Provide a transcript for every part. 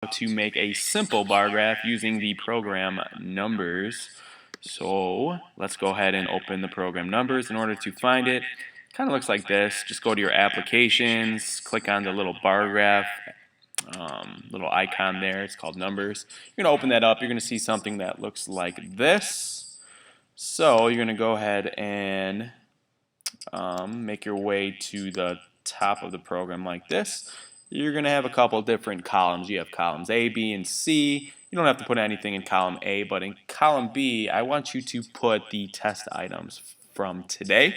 to make a simple bar graph using the program Numbers. So let's go ahead and open the program Numbers. In order to find it, kind of looks like this. Just go to your applications, click on the little bar graph, little icon there. It's called Numbers. You're going to open that up. You're going to see something that looks like this. So you're going to go ahead and make your way to the top of the program like this. You're going to have a couple different columns. You have columns A, B, and C. You don't have to put anything in column A, but in column B, I want you to put the test items from today.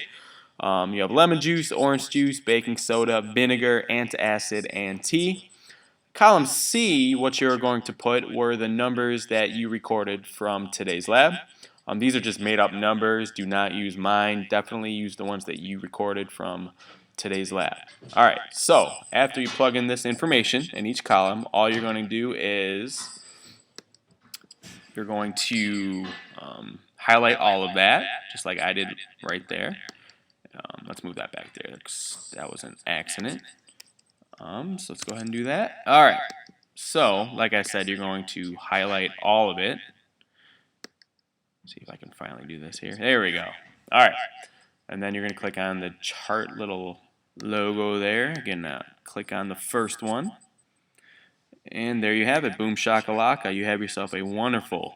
You have lemon juice, orange juice, baking soda, vinegar, antacid, and tea. Column C, what you're going to put were the numbers that you recorded from today's lab. These are just made up numbers. Do not use mine. Definitely use the ones that you recorded from today's lab. Alright, so after you plug in this information in each column, all you're going to do is you're going to highlight all of that, just like I did right there. Let's move that back there. That was an accident. So let's go ahead and do that. Alright, so like I said, you're going to highlight all of it. See if I can finally do this here. There we go. Alright, and then you're going to click on the chart little logo there. Again, click on the first one. And there you have it. Boom shakalaka. You have yourself a wonderful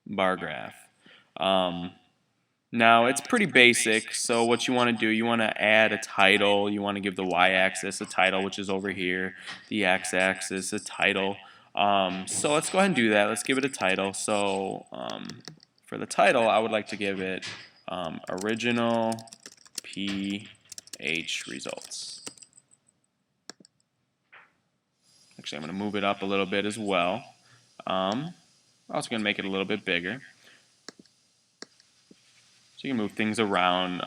bar graph. Now, it's pretty basic, so what you want to do, you want to add a title. You want to give the y-axis a title, which is over here. The x-axis a title. So let's go ahead and do that. Let's give it a title. So for the title, I would like to give it Original pH Results. Actually, I'm going to move it up a little bit as well. I'm also going to make it a little bit bigger. So you can move things around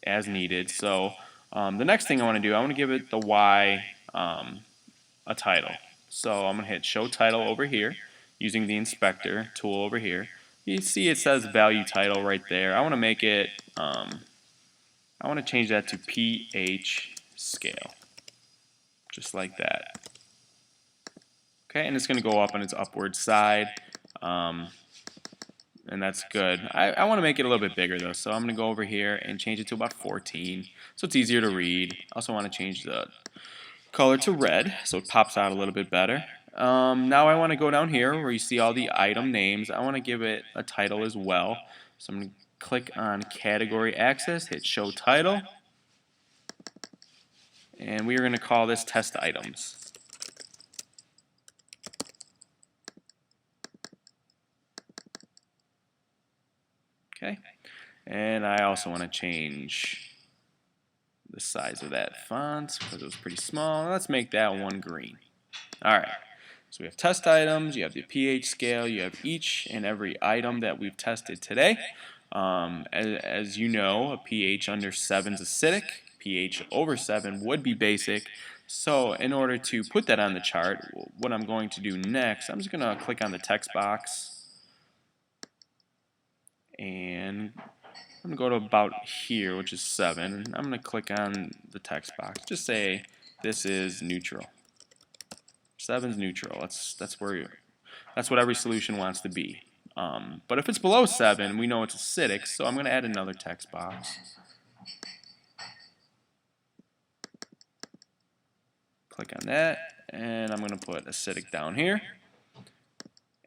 as needed. So the next thing I want to do, I want to give it the Y a title. So I'm going to hit Show Title over here using the Inspector tool over here. You see it says Value Title right there. I want to make it, I want to change that to pH Scale. Just like that. Okay, and it's going to go up on its upward side. And that's good. I want to make it a little bit bigger though, so I'm going to go over here and change it to about 14 so it's easier to read. Also want to change the color to red so it pops out a little bit better. Now I want to go down here where you see all the item names. I want to give it a title as well. So I'm going to click on Category Access, hit Show Title, and we are going to call this Test Items. Okay, and I also want to change the size of that font because it was pretty small. Let's make that one green. Alright, so we have test items, you have the pH scale, you have each and every item that we've tested today. As you know, a pH under 7 is acidic, pH over 7 would be basic. So in order to put that on the chart, what I'm going to do next, I'm just going to click on the text box. And I'm going to go to about here, which is 7. I'm going to click on the text box. Just say this is neutral. 7's neutral. That's what every solution wants to be. But if it's below 7, we know it's acidic, so I'm going to add another text box. Click on that, and I'm going to put acidic down here.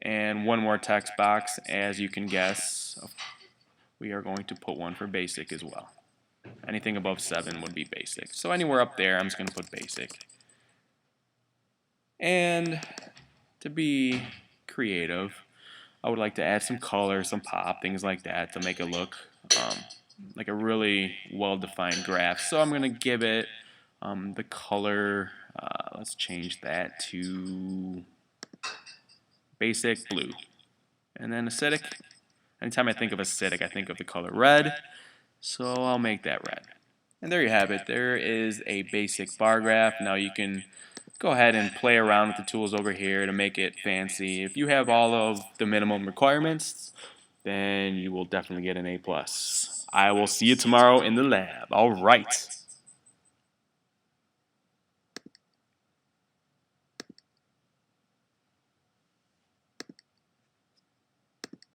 And one more text box, as you can guess, we are going to put one for basic as well. Anything above 7 would be basic. So anywhere up there, I'm just going to put basic. And to be creative, I would like to add some color, some pop, things like that to make it look like a really well-defined graph. So I'm going to give it the color, let's change that to basic blue. And then acidic. Anytime I think of acidic, I think of the color red. So I'll make that red. And there you have it. There is a basic bar graph. Now you can go ahead and play around with the tools over here to make it fancy. If you have all of the minimum requirements, then you will definitely get an A+. I will see you tomorrow in the lab. All right.